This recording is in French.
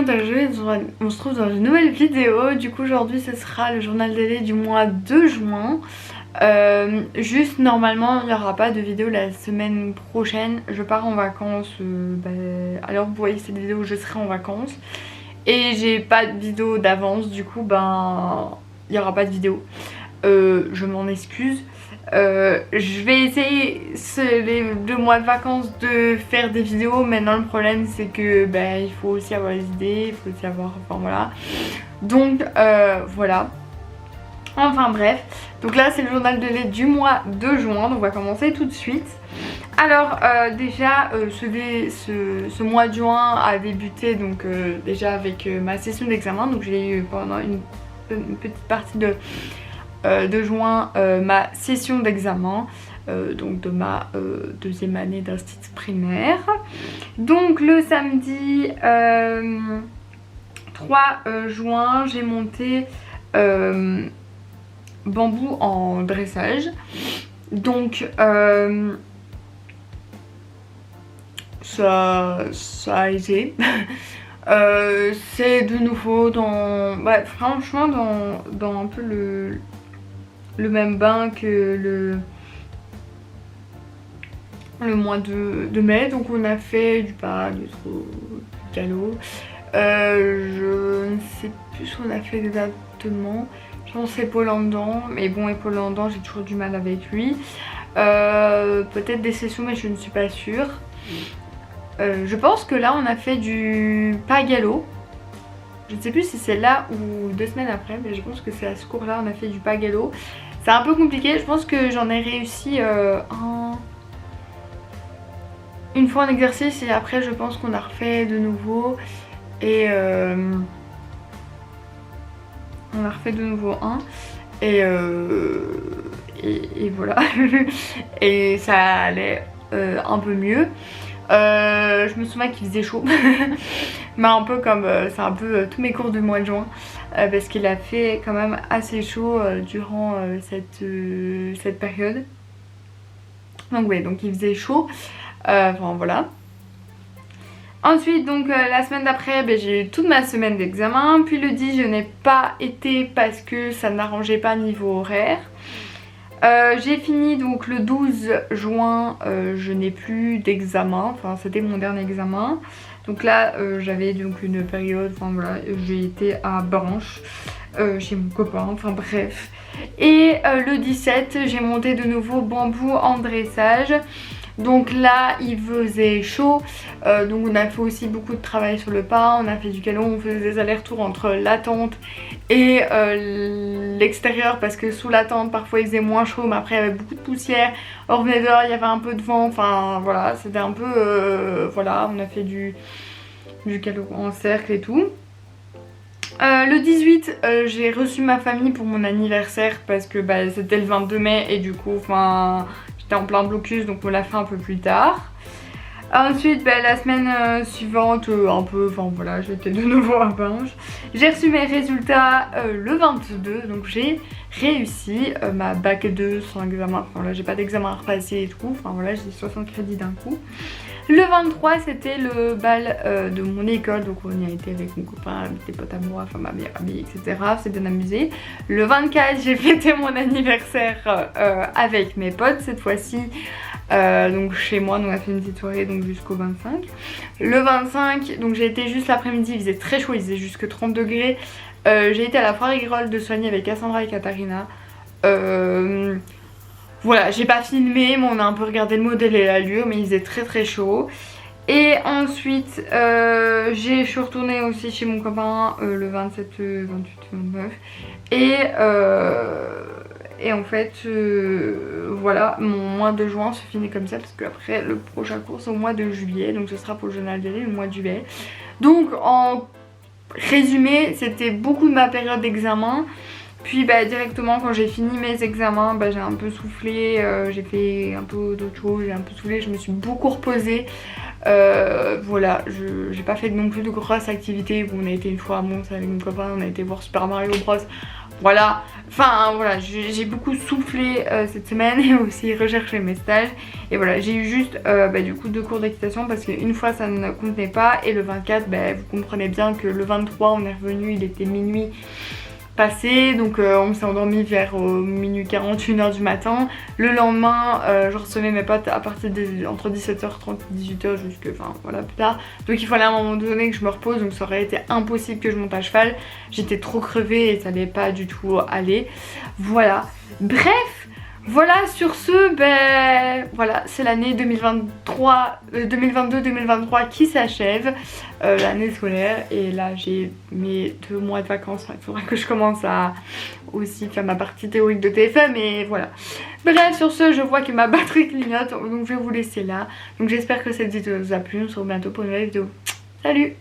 partagés, on se trouve dans une nouvelle vidéo. Du coup aujourd'hui ce sera le journal télé du mois de juin. Juste normalement il n'y aura pas de vidéo la semaine prochaine. Je pars en vacances, alors vous voyez cette vidéo je serai en vacances. Et j'ai pas de vidéo d'avance, du coup il n'y aura pas de vidéo. Je m'en excuse. Je vais essayer les 2 mois de vacances de faire des vidéos. Maintenant le problème c'est que il faut aussi avoir les idées, il faut aussi avoir, enfin voilà. Donc voilà. Enfin bref, donc là c'est le journal de lait du mois de juin, donc on va commencer tout de suite. Alors déjà ce mois de juin a débuté donc déjà avec ma session d'examen. Donc j'ai eu pendant une petite partie de juin ma session d'examen, donc de ma deuxième année d'institut primaire. Donc le samedi 3 juin j'ai monté bambou en dressage. Donc ça a été c'est de nouveau dans franchement dans un peu le même bain que le mois de mai. Donc on a fait du galop, je ne sais plus ce qu'on a fait exactement. Je pense épaule en dents, mais bon, épaule en dents j'ai toujours du mal avec lui. Peut-être des sessions mais je ne suis pas sûre. Je pense que là on a fait du pas galop. Je ne sais plus si c'est là ou 2 semaines après, mais je pense que c'est à ce cours là on a fait du pas galop. C'est un peu compliqué, je pense que j'en ai réussi une fois en exercice et après je pense qu'on a refait de nouveau. Et on a refait de nouveau un et voilà. Et ça allait un peu mieux. Je me souviens qu'il faisait chaud mais un peu comme c'est un peu tous mes cours du mois de juin, parce qu'il a fait quand même assez chaud durant cette période. Donc ouais, donc il faisait chaud, enfin voilà. Ensuite donc la semaine d'après j'ai eu toute ma semaine d'examen. Puis le 10 je n'ai pas été parce que ça n'arrangeait pas niveau horaire. J'ai fini donc le 12 juin, je n'ai plus d'examen, enfin c'était mon dernier examen. Donc là j'avais donc une période, enfin voilà, j'ai été à Branche chez mon copain, enfin bref. Et le 17 j'ai monté de nouveau bambou en dressage. Donc là il faisait chaud, donc on a fait aussi beaucoup de travail sur le pas, on a fait du galop, on faisait des allers-retours entre la tente et l'extérieur parce que sous la tente parfois il faisait moins chaud mais après il y avait beaucoup de poussière, on revenait dehors, il y avait un peu de vent, enfin voilà, c'était un peu voilà, on a fait du galop en cercle et tout. Le 18 j'ai reçu ma famille pour mon anniversaire parce que c'était le 22 mai et du coup enfin j'étais en plein blocus donc on l'a fait un peu plus tard. Ensuite la semaine suivante un peu, enfin voilà, j'étais de nouveau à Binge. J'ai reçu mes résultats le 22, donc j'ai réussi ma bac 2 sans examen, enfin là j'ai pas d'examen à repasser et tout, enfin voilà j'ai 60 crédits d'un coup. Le 23 c'était le bal de mon école, donc on y a été avec mon copain, avec des potes à moi, enfin ma meilleure amie, etc. C'est bien amusé. Le 24 j'ai fêté mon anniversaire avec mes potes cette fois-ci. Donc chez moi, on a fait une petite soirée donc jusqu'au 25. Le 25, donc j'ai été juste l'après-midi, il faisait très chaud, il faisait jusque 30 degrés. J'ai été à la foire Aigrole de Soigny avec Cassandra et Katharina. Voilà, j'ai pas filmé, mais on a un peu regardé le modèle et l'allure, mais il faisait très très chaud. Et ensuite, je suis retournée aussi chez mon copain le 27, 28, 29. Et en fait, voilà, mon mois de juin se finit comme ça parce qu'après le prochain cours c'est au mois de juillet. Donc ce sera pour le journal télé le mois de juillet. Donc en résumé, c'était beaucoup de ma période d'examen. Puis directement quand j'ai fini mes examens, j'ai un peu soufflé, j'ai fait un peu d'autres choses, j'ai un peu soufflé, je me suis beaucoup reposée. Voilà, j'ai pas fait non plus de grosses activités. On a été une fois à Mons avec mon copain, on a été voir Super Mario Bros. Voilà, enfin voilà, j'ai beaucoup soufflé cette semaine et aussi recherché mes stages. Et voilà, j'ai eu juste du coup 2 cours d'équitation parce qu'une fois ça ne contenait pas. Et le 24, vous comprenez bien que le 23 on est revenu, il était minuit passé, donc on s'est endormi vers minuit 40, 1h du matin. Le lendemain je recevais mes potes à partir entre 17h30 et 18h jusque voilà plus tard, donc il fallait à un moment donné que je me repose, donc ça aurait été impossible que je monte à cheval, j'étais trop crevée et ça n'allait pas du tout aller, voilà. Bref, voilà, sur ce, voilà, c'est l'année 2022-2023 qui s'achève, l'année scolaire, et là j'ai mes 2 mois de vacances. Il faudra que je commence à aussi faire ma partie théorique de TFM, et voilà. Bref, sur ce, je vois que ma batterie clignote, donc je vais vous laisser là. Donc j'espère que cette vidéo vous a plu, on se retrouve bientôt pour une nouvelle vidéo. Salut!